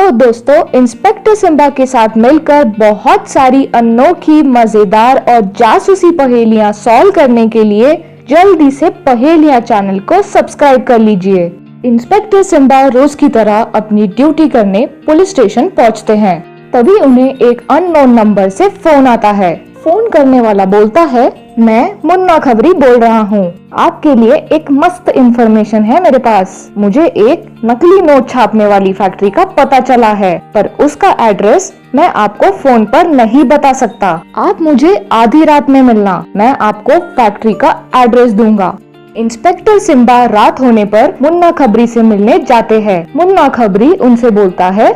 तो दोस्तों, inspector Simba के साथ मिलकर बहुत सारी अनोखी, मजेदार और जासूसी पहेलियां सॉल्व करने के लिए जल्दी से पहेलियां चैनल को सब्सक्राइब कर लीजिए। इंस्पेक्टर सिम्बा रोज की तरह अपनी ड्यूटी करने पुलिस स्टेशन पहुंचते हैं। तभी उन्हें एक अननोन नंबर से फोन आता है। फोन करने वाला बोलता है, मैं मुन्ना खबरी बोल रहा हूँ। आपके लिए एक मस्त इन्फॉर्मेशन है मेरे पास। मुझे एक नकली नोट छापने वाली फैक्ट्री का पता चला है, पर उसका एड्रेस मैं आपको फोन पर नहीं बता सकता। आप मुझे आधी रात में मिलना, मैं आपको फैक्ट्री का एड्रेस दूंगा। इंस्पेक्टर सिम्बा रात होने पर मुन्ना खबरी से मिलने जाते हैं। मुन्ना खबरी उनसे बोलता है,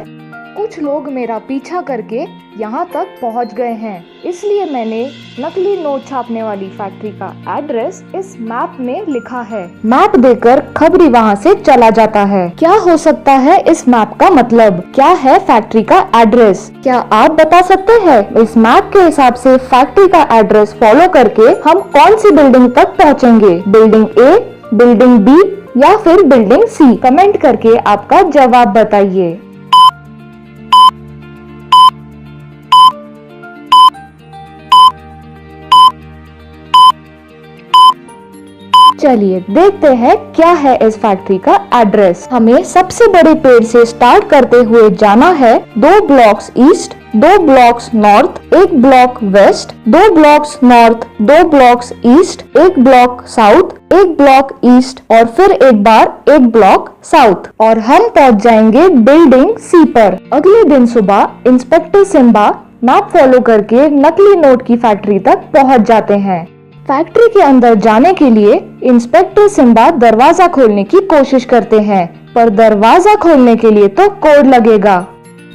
कुछ लोग मेरा पीछा करके यहाँ तक पहुँच गए हैं, इसलिए मैंने नकली नोट छापने वाली फैक्ट्री का एड्रेस इस मैप में लिखा है। मैप देकर खबरी वहाँ से चला जाता है। क्या हो सकता है इस मैप का मतलब? क्या है फैक्ट्री का एड्रेस? क्या आप बता सकते हैं? इस मैप के हिसाब से फैक्ट्री का एड्रेस फॉलो करके हम कौन सी बिल्डिंग तक पहुँचेंगे? बिल्डिंग ए, बिल्डिंग बी या फिर बिल्डिंग सी? कमेंट करके आपका जवाब बताइए। चलिए देखते हैं क्या है इस फैक्ट्री का एड्रेस। हमें सबसे बड़े पेड़ से स्टार्ट करते हुए जाना है 2 blocks east, 2 blocks north, 1 block west, 2 blocks north, 2 blocks east, 1 block south, 1 block east और फिर एक बार 1 ब्लॉक साउथ, और हम पहुंच जाएंगे बिल्डिंग सी पर। अगले दिन सुबह इंस्पेक्टर सिम्बा मैप फॉलो करके नकली नोट की फैक्ट्री तक पहुंच जाते हैं। फैक्ट्री के अंदर जाने के लिए इंस्पेक्टर सिम्बा दरवाजा खोलने की कोशिश करते हैं, पर दरवाजा खोलने के लिए तो कोड लगेगा।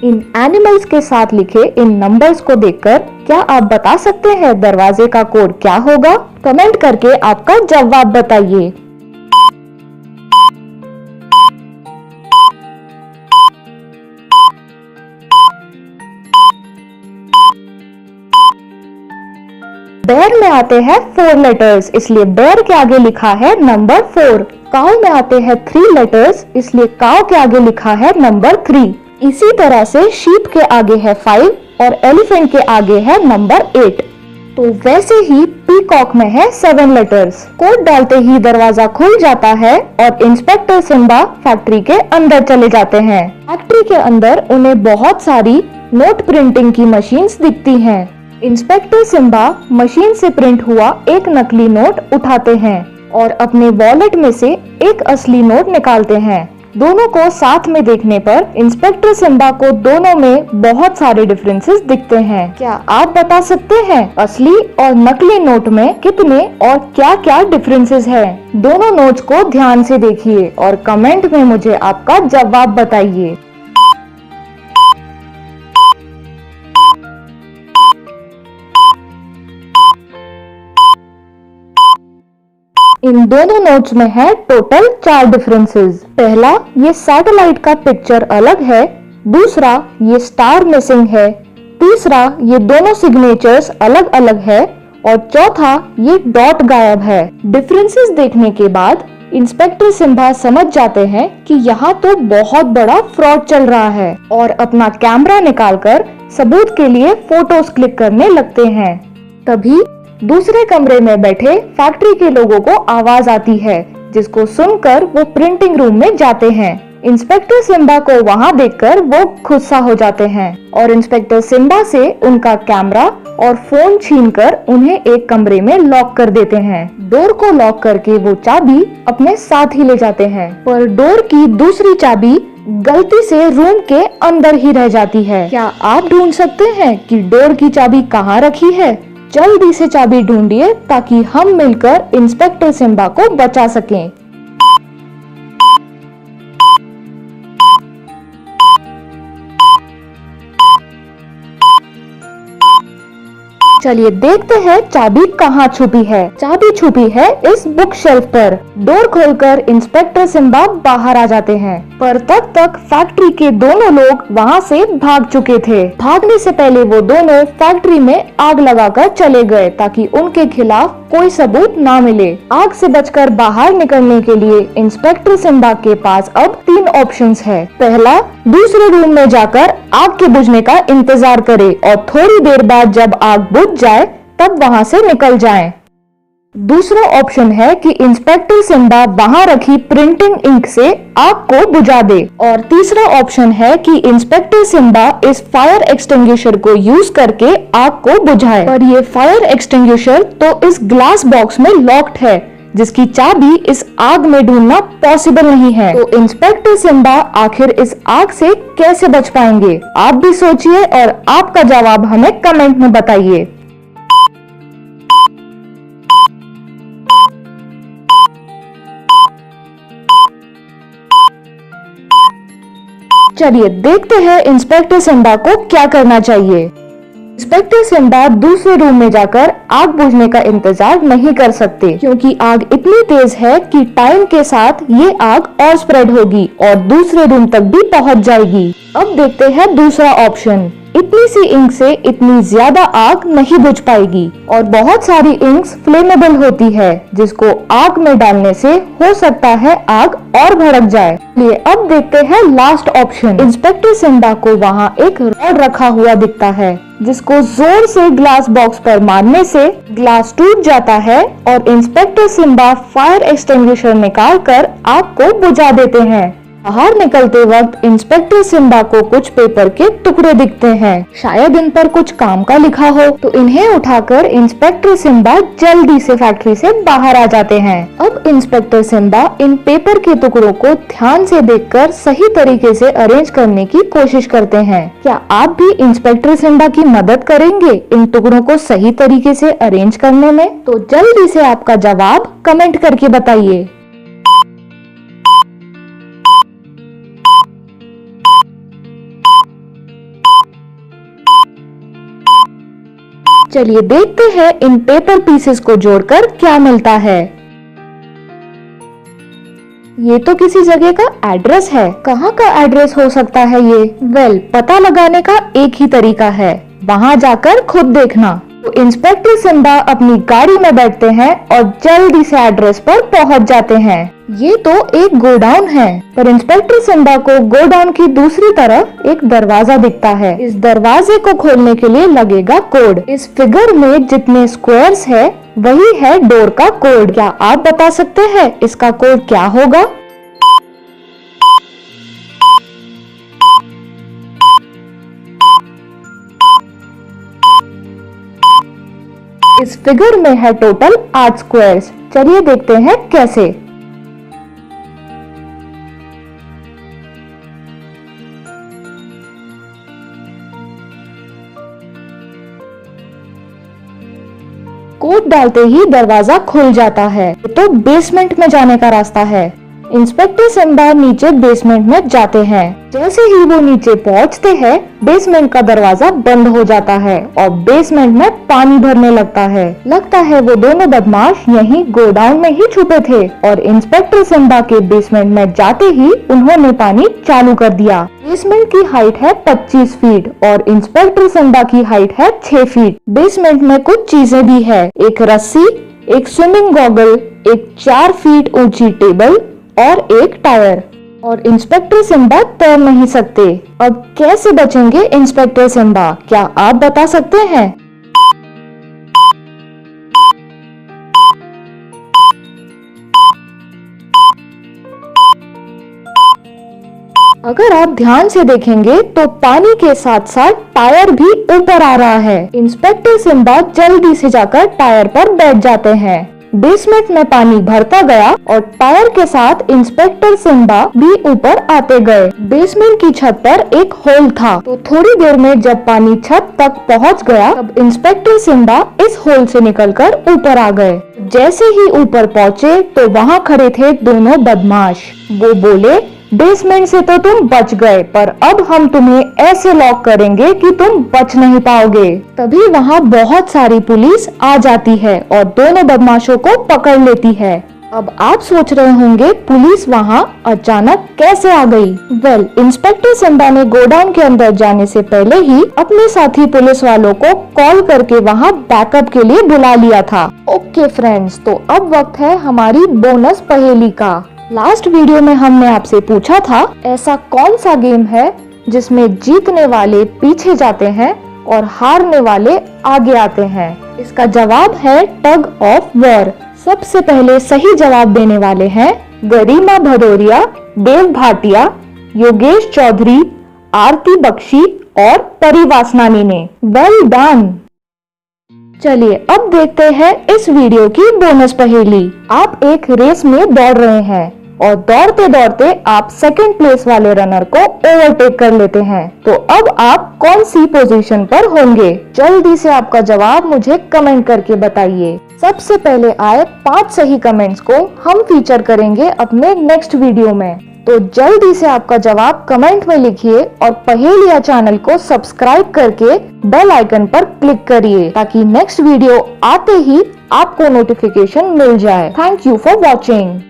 इन एनिमल्स के साथ लिखे इन नंबर्स को देखकर क्या आप बता सकते हैं दरवाजे का कोड क्या होगा? कमेंट करके आपका जवाब बताइए। बेयर में आते हैं 4 लेटर्स, इसलिए बेयर के आगे लिखा है नंबर 4। काऊ में आते हैं 3 लेटर्स, इसलिए काऊ के आगे लिखा है नंबर 3। इसी तरह से शीप के आगे है 5 और एलिफेंट के आगे है नंबर 8। तो वैसे ही पीकॉक में है 7 लेटर्स। कोड डालते ही दरवाजा खुल जाता है और इंस्पेक्टर सिम्बा फैक्ट्री के अंदर चले जाते हैं। फैक्ट्री के अंदर उन्हें बहुत सारी नोट प्रिंटिंग की मशीन्स दिखती हैं। इंस्पेक्टर सिम्बा मशीन से प्रिंट हुआ एक नकली नोट उठाते हैं और अपने वॉलेट में से एक असली नोट निकालते हैं। दोनों को साथ में देखने पर इंस्पेक्टर सिम्बा को दोनों में बहुत सारे डिफरेंसेस दिखते हैं। क्या आप बता सकते हैं असली और नकली नोट में कितने और क्या क्या डिफरेंसेस हैं? दोनों नोट्स को ध्यान से देखिए और कमेंट में मुझे आपका जवाब बताइए। इन दोनों नोट्स में है टोटल 4 डिफरेंसेस। पहला, ये सैटेलाइट का पिक्चर अलग है। दूसरा, ये स्टार मिसिंग है। तीसरा, ये दोनों सिग्नेचर्स अलग अलग है। और चौथा, ये डॉट गायब है। डिफरेंसेस देखने के बाद इंस्पेक्टर सिम्बा समझ जाते हैं कि यहाँ तो बहुत बड़ा फ्रॉड चल रहा है और अपना कैमरा निकालकर सबूत के लिए फोटोज क्लिक करने लगते हैं। तभी दूसरे कमरे में बैठे फैक्ट्री के लोगों को आवाज आती है, जिसको सुनकर वो प्रिंटिंग रूम में जाते हैं। इंस्पेक्टर सिम्बा को वहाँ देखकर वो गुस्सा हो जाते हैं और इंस्पेक्टर सिम्बा से उनका कैमरा और फोन छीनकर उन्हें एक कमरे में लॉक कर देते हैं। डोर को लॉक करके वो चाबी अपने साथ ही ले जाते हैं, पर डोर की दूसरी चाबी गलती से रूम के अंदर ही रह जाती है। क्या आप ढूंढ सकते हैं कि डोर की चाबी कहाँ रखी है? जल्दी से चाबी ढूंढिए ताकि हम मिलकर इंस्पेक्टर सिम्बा को बचा सकें। चलिए देखते हैं चाबी कहाँ छुपी है। चाबी छुपी है इस बुक शेल्फ पर। डोर खोलकर इंस्पेक्टर सिम्बा बाहर आ जाते हैं, पर तब तक फैक्ट्री के दोनों लोग वहाँ से भाग चुके थे। भागने से पहले वो दोनों फैक्ट्री में आग लगाकर चले गए ताकि उनके खिलाफ कोई सबूत ना मिले। आग से बचकर बाहर निकलने के लिए इंस्पेक्टर सिम्बा के पास अब 3 ऑप्शंस है। पहला, दूसरे रूम में जाकर आग के बुझने का इंतजार करे और थोड़ी देर बाद जब आग बुझ जाए तब वहां से निकल जाए। दूसरा ऑप्शन है कि इंस्पेक्टर सिम्बा वहां रखी प्रिंटिंग इंक से आग को बुझा दे। और तीसरा ऑप्शन है कि इंस्पेक्टर सिम्बा इस फायर एक्सटिंग्विशर को यूज करके आग को बुझाए। पर ये फायर एक्सटिंग्विशर तो इस ग्लास बॉक्स में लॉक्ड है, जिसकी चाबी इस आग में ढूंढना पॉसिबल नहीं है। तो इंस्पेक्टर सिम्बा आखिर इस आग से कैसे बच पाएंगे? आप भी सोचिए और आपका जवाब हमें कमेंट में बताइए। चलिए देखते हैं इंस्पेक्टर सिम्बा को क्या करना चाहिए। इंस्पेक्टर सिम्बा दूसरे रूम में जाकर आग बुझने का इंतजार नहीं कर सकते, क्योंकि आग इतनी तेज है कि टाइम के साथ ये आग और स्प्रेड होगी और दूसरे रूम तक भी पहुंच जाएगी। अब देखते हैं दूसरा ऑप्शन। इतनी सी इंक से इतनी ज्यादा आग नहीं बुझ पाएगी और बहुत सारी इंक्स फ्लेमेबल होती है, जिसको आग में डालने से हो सकता है आग और भड़क जाए। लिए अब देखते हैं लास्ट ऑप्शन। इंस्पेक्टर सिम्बा को वहाँ एक रॉड रखा हुआ दिखता है, जिसको जोर से ग्लास बॉक्स पर मारने से ग्लास टूट जाता है और इंस्पेक्टर सिम्बा फायर एक्सटिंग्विशर निकाल कर आग को बुझा देते हैं। बाहर निकलते वक्त इंस्पेक्टर सिम्बा को कुछ पेपर के टुकड़े दिखते हैं, शायद इन पर कुछ काम का लिखा हो। तो इन्हें उठाकर इंस्पेक्टर सिम्बा जल्दी से फैक्ट्री से बाहर आ जाते हैं। अब इंस्पेक्टर सिम्बा इन पेपर के टुकड़ों को ध्यान से देखकर सही तरीके से अरेंज करने की कोशिश करते हैं। क्या आप भी इंस्पेक्टर सिम्बा की मदद करेंगे इन टुकड़ों को सही तरीके से अरेंज करने में? तो जल्दी से आपका जवाब कमेंट करके बताइए। चलिए देखते हैं इन पेपर पीसेस को जोड़कर क्या मिलता है। ये तो किसी जगह का एड्रेस है। कहाँ का एड्रेस हो सकता है ये? पता लगाने का एक ही तरीका है, वहाँ जाकर खुद देखना। तो इंस्पेक्टर सिम्बा अपनी गाड़ी में बैठते हैं और जल्दी से एड्रेस पर पहुँच जाते हैं। ये तो एक गोडाउन है, पर इंस्पेक्टर सिम्बा को गोडाउन की दूसरी तरफ एक दरवाजा दिखता है। इस दरवाजे को खोलने के लिए लगेगा कोड। इस फिगर में जितने स्क्वायर्स है वही है डोर का कोड। क्या आप बता सकते हैं इसका कोड क्या होगा? इस फिगर में है टोटल 8 स्क्वायर्स। चलिए देखते हैं कैसे। कोड डालते ही दरवाजा खुल जाता है। तो बेसमेंट में जाने का रास्ता है। इंस्पेक्टर सिम्बा नीचे बेसमेंट में जाते हैं। जैसे ही वो नीचे पहुंचते हैं, बेसमेंट का दरवाजा बंद हो जाता है और बेसमेंट में पानी भरने लगता है। लगता है वो दोनों बदमाश यहीं गोडाउन में ही छुपे थे और इंस्पेक्टर सिम्बा के बेसमेंट में जाते ही उन्होंने पानी चालू कर दिया। बेसमेंट की हाइट है 25 फीट और इंस्पेक्टर सिम्बा की हाइट है 6 फीट। बेसमेंट में कुछ चीजें भी है, एक रस्सी, एक स्विमिंग गॉगल, एक 4 फीट ऊंची टेबल और एक टायर। और इंस्पेक्टर सिम्बा तैर नहीं सकते। अब कैसे बचेंगे इंस्पेक्टर सिम्बा? क्या आप बता सकते हैं? अगर आप ध्यान से देखेंगे तो पानी के साथ साथ टायर भी ऊपर आ रहा है। इंस्पेक्टर सिम्बा जल्दी से जाकर टायर पर बैठ जाते हैं। बेसमेंट में पानी भरता गया और टायर के साथ इंस्पेक्टर सिम्बा भी ऊपर आते गए। बेसमेंट की छत पर एक होल था, तो थोड़ी देर में जब पानी छत तक पहुंच गया, तब इंस्पेक्टर सिम्बा इस होल से निकलकर ऊपर आ गए। जैसे ही ऊपर पहुँचे तो वहाँ खड़े थे दोनों बदमाश। वो बोले, बेसमेंट से तो तुम बच गए, पर अब हम तुम्हें ऐसे लॉक करेंगे कि तुम बच नहीं पाओगे। तभी वहाँ बहुत सारी पुलिस आ जाती है और दोनों बदमाशों को पकड़ लेती है। अब आप सोच रहे होंगे पुलिस वहाँ अचानक कैसे आ गई? वेल, इंस्पेक्टर सिम्बा ने गोडाउन के अंदर जाने से पहले ही अपने साथी पुलिस वालों को कॉल करके वहाँ बैकअप के लिए बुला लिया था। ओके फ्रेंड्स, तो अब वक्त है हमारी बोनस पहेली का। लास्ट वीडियो में हमने आपसे पूछा था ऐसा कौन सा गेम है जिसमें जीतने वाले पीछे जाते हैं और हारने वाले आगे आते हैं। इसका जवाब है टग ऑफ वॉर। सबसे पहले सही जवाब देने वाले हैं गरिमा भदौरिया, देव भाटिया, योगेश चौधरी, आरती बख्शी और परी वासनानी ने। Well done. चलिए अब देखते हैं इस वीडियो की बोनस पहेली। आप एक रेस में दौड़ रहे हैं और दौड़ते दौड़ते आप सेकंड प्लेस वाले रनर को ओवरटेक कर लेते हैं। तो अब आप कौन सी पोजीशन पर होंगे? जल्दी से आपका जवाब मुझे कमेंट करके बताइए। सबसे पहले आए 5 सही कमेंट्स को हम फीचर करेंगे अपने नेक्स्ट वीडियो में। तो जल्दी से आपका जवाब कमेंट में लिखिए और पहेलिया चैनल को सब्सक्राइब करके बेल आइकन पर क्लिक करिए ताकि नेक्स्ट वीडियो आते ही आपको नोटिफिकेशन मिल जाए। Thank you for watching.